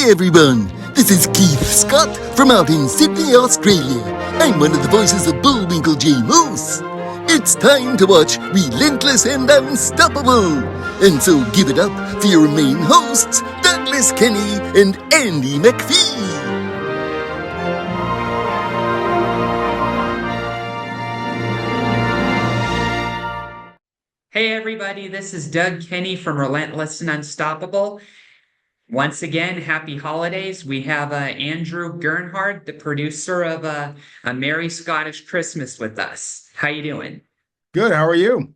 everyone, this is Keith Scott from out in Sydney, Australia. I'm one of the voices of Bullwinkle J. Moose. It's time to watch Relentless and Unstoppable. And so give it up for your main hosts, Douglas Kenny and Andy McPhee. Hey everybody, this is Doug Kenny from Relentless and Unstoppable. Once again, happy holidays. We have Andrew Gernhard, the producer of A Merry Scottish Christmas with us. How you doing? Good. How are you?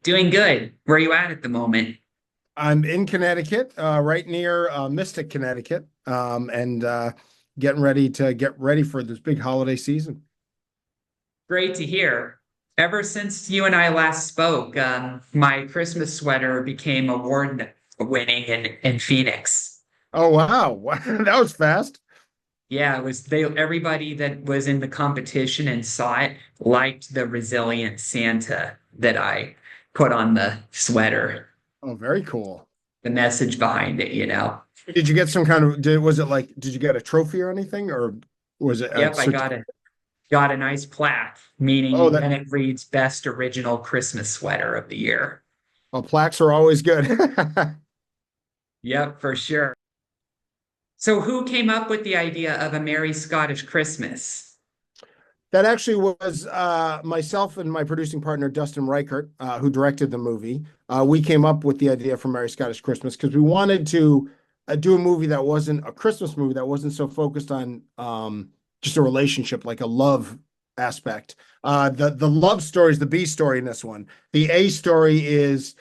Doing good. Where are you at the moment? I'm in Connecticut, right near Mystic, Connecticut, and getting ready for this big holiday season. Great to hear. Ever since you and I last spoke, my Christmas sweater became award winning in Phoenix. Oh wow, that was fast. Yeah, it was everybody that was in the competition and saw it liked the resilient Santa that I put on the sweater. Oh, very cool. The message behind it. Did you get some kind of? Did you get a trophy or anything, or was it? Yep, I got a nice plaque, Oh, meaning then it reads Best Original Christmas Sweater of the Year. well, plaques are always good. Yep, for sure. So who came up with the idea of A Merry Scottish Christmas? That actually was myself and my producing partner Dustin Reichert, who directed the movie. We came up with the idea for Merry Scottish Christmas because we wanted to do a movie that wasn't a Christmas movie, that wasn't so focused on just a relationship, like a love aspect. The love story is the B story in this one. The A story is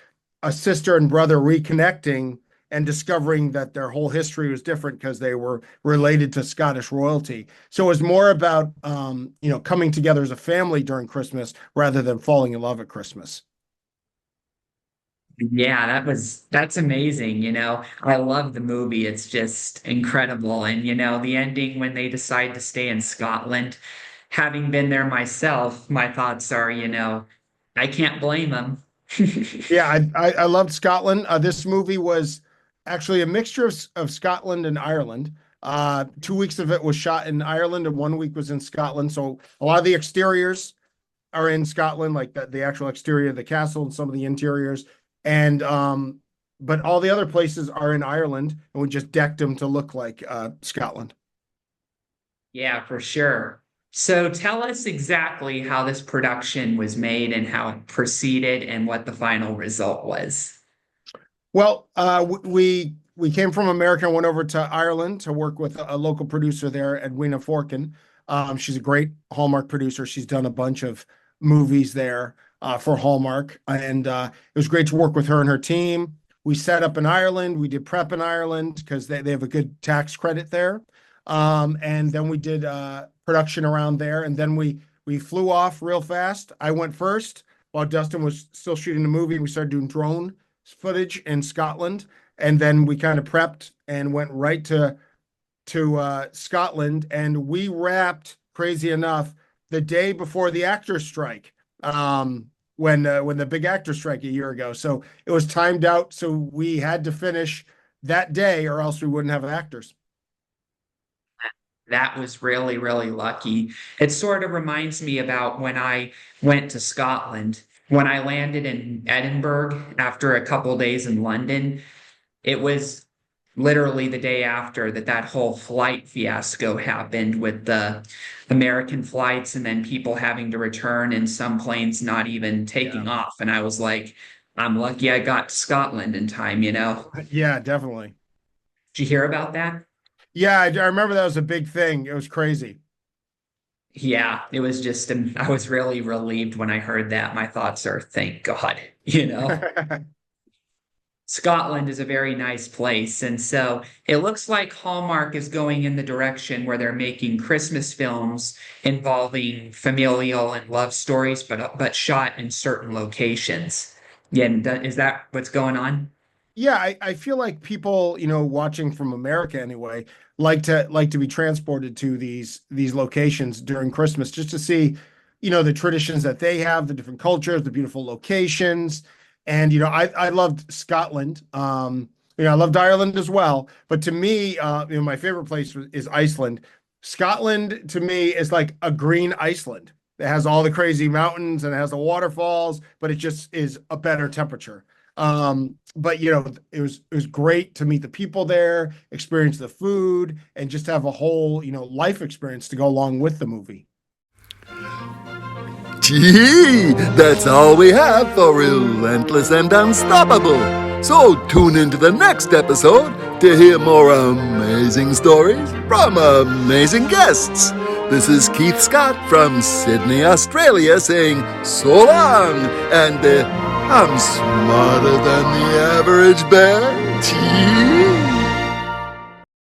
a sister and brother reconnecting and discovering that their whole history was different because they were related to Scottish royalty. So it was more about coming together as a family during Christmas rather than falling in love at Christmas. Yeah, that's amazing. I love the movie. It's just incredible. And the ending when they decide to stay in Scotland, having been there myself, my thoughts are, I can't blame them. Yeah, I loved Scotland. This movie was actually a mixture of Scotland and Ireland. 2 weeks of it was shot in Ireland and 1 week was in Scotland. So a lot of the exteriors are in Scotland, like the actual exterior of the castle and some of the interiors. And but all the other places are in Ireland, and we just decked them to look like Scotland. Yeah, for sure. So tell us exactly how this production was made and how it proceeded and what the final result was. Well, we came from America and went over to Ireland to work with a local producer there, Edwina Forkin. She's a great Hallmark producer. She's done a bunch of movies there for Hallmark, and it was great to work with her and her team. We set up in Ireland. We did prep in Ireland because they have a good tax credit there. And then we did production around there, and then we flew off real fast. I went first while Dustin was still shooting the movie. We started doing drone footage in Scotland, and then we kind of prepped and went right to Scotland, and we wrapped, crazy enough, the day before the actors strike, when the big actor strike a year ago. So it was timed out, so we had to finish that day or else we wouldn't have actors. That was really, really lucky. It sort of reminds me about when I went to Scotland. When I landed in Edinburgh after a couple days in London, it was literally the day after that whole flight fiasco happened with the American flights and then people having to return and some planes not even taking Yeah. off. And I was like, I'm lucky I got to Scotland in time. Yeah, definitely. Did you hear about that? Yeah, I remember that was a big thing. It was crazy. Yeah, it was just, I was really relieved when I heard that. My thoughts are, thank God. Scotland is a very nice place. And so it looks like Hallmark is going in the direction where they're making Christmas films involving familial and love stories, but shot in certain locations. Yeah, and is that what's going on? Yeah, I feel like people, watching from America anyway, like to be transported to these locations during Christmas just to see, the traditions that they have, the different cultures, the beautiful locations. And I loved Scotland. I loved Ireland as well. But to me, my favorite place is Iceland. Scotland to me is like a green Iceland. It has all the crazy mountains and it has the waterfalls, but it just is a better temperature. But it was great to meet the people there, experience the food, and just have a whole life experience to go along with the movie. Gee, that's all we have for Relentless and Unstoppable. So tune into the next episode to hear more amazing stories from amazing guests. This is Keith Scott from Sydney, Australia, saying so long, and I'm smarter than the average bear. Gee.